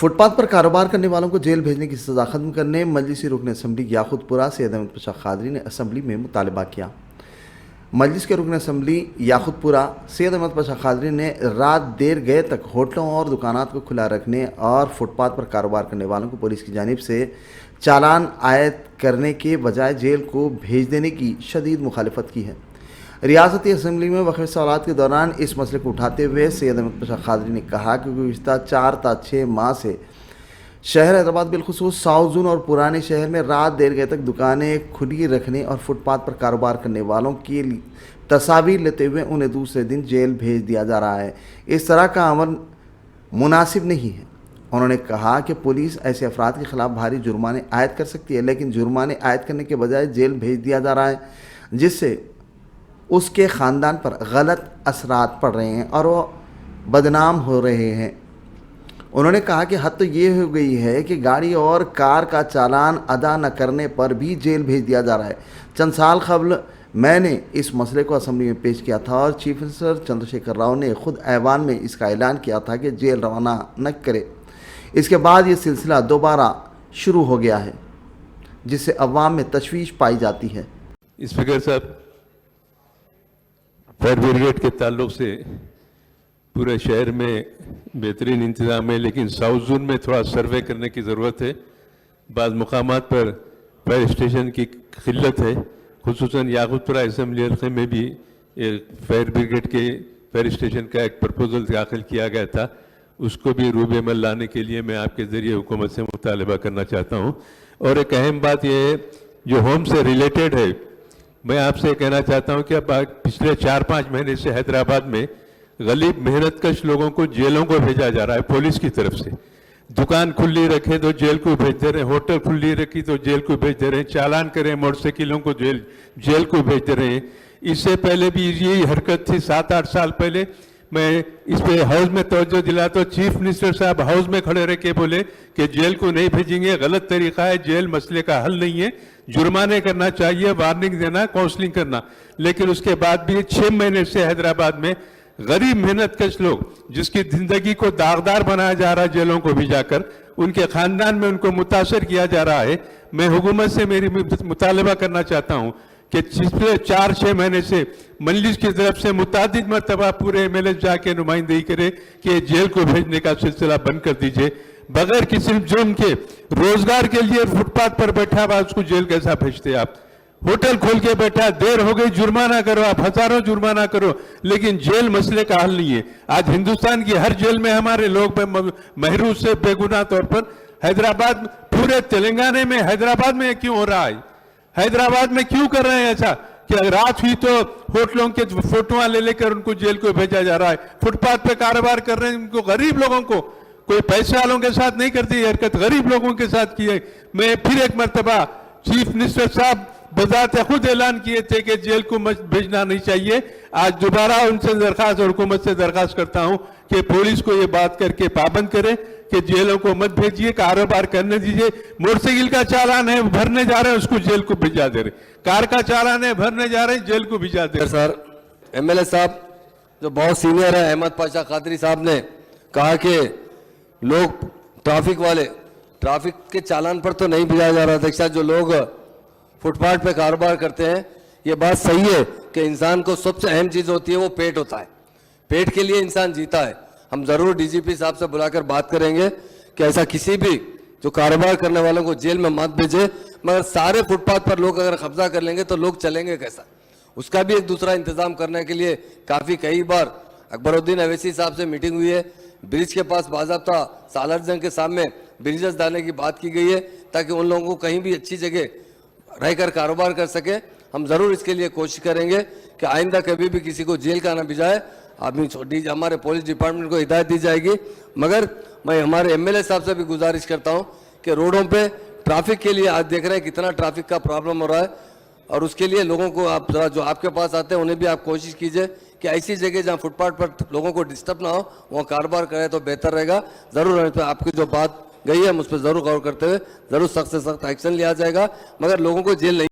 Footpath पर कारोबार करने वालों को जेल भेजने की सजा खत्म करने मजलिसी रुकन असम्बली याकूतपुरा सैयद अहमद पाशा कादरी ने असम्बली में मुतालबा किया। मजलिस के रुकन असम्बली याकूतपुरा सैयद अहमद पाशा कादरी ने रात देर गए तक होटलों और दुकानात को खुला रखने और फुटपाथ पर कारोबार करने वालों को पुलिस की जानिब से चालान आयद करने के बजाय जेल को भेज देने की शदीद मुखालिफत की है। रियासती असम्बली में वक़फ़े सवालात के दौरान इस मसले को उठाते हुए सैयद अहमद पाशा कादरी ने कहा कि गुज़िश्ता 4 ता 6 माह से शहर हैदराबाद बिलखुसूस साउथ जोन और पुराने शहर में रात देर गए तक दुकानें खुली रखने और फुटपाथ पर कारोबार करने वालों की तस्वीर लेते हुए उन्हें दूसरे दिन जेल भेज दिया जा रहा है। इस तरह का अमल मुनासिब नहीं है। उन्होंने कहा कि पुलिस ऐसे अफराद के खिलाफ भारी जुर्माने आयद कर सकती है, लेकिन जुर्माने आयद करने के बजाय जेल भेज दिया जा रहा है, जिससे उसके ख़ानदान पर गलत असरात पड़ रहे हैं और वो बदनाम हो रहे हैं। उन्होंने कहा कि हद तो ये हो गई है कि गाड़ी और कार का चालान अदा न करने पर भी जेल भेज दिया जा रहा है। चंद साल कबल मैंने इस मसले को असम्बली में पेश किया था और चीफ मिनिस्टर चंद्रशेखर राव ने खुद ऐवान में इसका ऐलान किया था कि जेल रवाना न करे। इसके बाद ये सिलसिला दोबारा शुरू हो गया है, जिससे अवाम में तशवीश पाई जाती है। स्पीकर साहब, फायर ब्रिगेड के ताल्लुक से पूरे शहर में बेहतरीन इंतज़ाम है, लेकिन साउथ जोन में थोड़ा सर्वे करने की ज़रूरत है। बाज़ मुकामात पर फायर स्टेशन की किल्लत है, खुसूसन याकूतपुरा असम्बली हल्के में भी एक फायर ब्रिगेड के फायर स्टेशन का एक प्रपोजल दाखिल किया गया था, उसको भी रूब अमल लाने के लिए मैं आपके ज़रिए हुकूमत से मुतालबा करना चाहता हूँ। और एक अहम बात यह है जो होम से रिलेटेड है, मैं आपसे कहना चाहता हूँ कि अब पिछले 4-5 महीने से हैदराबाद में गरीब मेहनतकश लोगों को जेलों को भेजा जा रहा है पुलिस की तरफ से। दुकान खुली रखे तो जेल को भेज दे रहे हैं, होटल खुली रखी तो जेल को भेज दे रहे हैं, चालान करें मोटरसाइकिलों को जेल को भेज दे रहे हैं। इससे पहले भी यही हरकत थी 7-8 साल पहले। मैं इस पे हाउस में तवज्जो दिला तो चीफ मिनिस्टर साहब हाउस में खड़े रह के बोले कि जेल को नहीं भेजेंगे, गलत तरीका है, जेल मसले का हल नहीं है, जुर्माने करना चाहिए, वार्निंग देना, काउंसलिंग करना। लेकिन उसके बाद भी 6 महीने से हैदराबाद में गरीब मेहनतकश लोग जिसकी जिंदगी को दागदार बनाया जा रहा है जेलों को भी जाकर, उनके खानदान में उनको मुतासर किया जा रहा है। मैं हुकूमत से मेरी मुतालबा करना चाहता हूँ कि पिछले 4-6 महीने से मजलिस की तरफ से मुतादिद मरतबा पूरे MLA जाके नुमाइंदगी करे कि जेल को भेजने का सिलसिला बंद कर दीजिए। बगैर किसी जुर्म के रोजगार के लिए फुटपाथ पर बैठा हुआ उसको जेल कैसा भेजते आप? होटल खोल के बैठा, देर हो गई जुर्माना करो, आप हजारों जुर्माना करो, लेकिन जेल मसले का हल नहीं है। आज हिंदुस्तान की हर जेल में हमारे लोग महरूज से बेगुनाह तौर पर, हैदराबाद, पूरे तेलंगाना में हैदराबाद में क्यों हो रहा है? हैदराबाद में क्यों कर रहे हैं ऐसा कि रात हुई तो होटलों के फोटोआं ले लेकर उनको जेल को भेजा जा रहा है? फुटपाथ पे कारोबार कर रहे हैं उनको, गरीब लोगों को, कोई पैसे वालों के साथ नहीं करती हरकत, गरीब लोगों के साथ की है। मैं फिर एक मरतबा चीफ मिनिस्टर साहब बजाते खुद ऐलान किए थे कि जेल को भेजना नहीं चाहिए। आज दोबारा उनसे दरखास्त और हुकूमत से दरखास्त करता हूं कि पुलिस को ये बात करके पाबंद करे कि जेलों को मत भेजिए, कारोबार करने दीजिए। मोटरसाइकिल का चालान है भरने जा रहे हैं, उसको जेल को भिजा दे रहे, कार का चालान है भरने जा रहे हैं, जेल को भिजा दे रहे। सर, MLA साहब जो बहुत सीनियर है अहमद पाशा कादरी साहब ने कहा कि लोग ट्रैफिक वाले ट्रैफिक के चालान पर तो नहीं भिजा जा रहा अध्यक्ष, जो लोग फुटपाथ पे कारोबार करते हैं, ये बात सही है कि इंसान को सबसे अहम चीज़ होती है वो पेट होता है, पेट के लिए इंसान जीता है। हम ज़रूर DGP साहब से बुलाकर बात करेंगे कि ऐसा किसी भी जो कारोबार करने वालों को जेल में मत भेजे, मगर सारे फुटपाथ पर लोग अगर कब्जा कर लेंगे तो लोग चलेंगे कैसा, उसका भी एक दूसरा इंतज़ाम करने के लिए कई बार अकबरुद्दीन अवैसी साहब से मीटिंग हुई है। ब्रिज के पास बाज़ाब्ता सालार जंग के सामने ब्रिजेस डालने की बात की गई है ताकि उन लोगों को कहीं भी अच्छी जगह रहकर कारोबार कर सके। हम ज़रूर इसके लिए कोशिश करेंगे कि आइंदा कभी भी किसी को जेल का ना भिजाए। हमारे पुलिस डिपार्टमेंट को हिदायत दी जाएगी। मगर मैं हमारे MLA साहब से भी गुजारिश करता हूं कि रोडों पे ट्रैफिक के लिए आज देख रहे हैं कितना ट्रैफिक का प्रॉब्लम हो रहा है, और उसके लिए लोगों को आप जरा जो आपके पास आते हैं उन्हें भी आप कोशिश कीजिए कि ऐसी जगह जहां फुटपाथ पर लोगों को डिस्टर्ब ना हो वहाँ कारोबार करें तो बेहतर रहेगा। ज़रूर आपकी जो बात गई है हम उस पर ज़रूर गौर करते हुए ज़रूर सख्त से सख्त एक्शन लिया जाएगा, मगर लोगों को जेल नहीं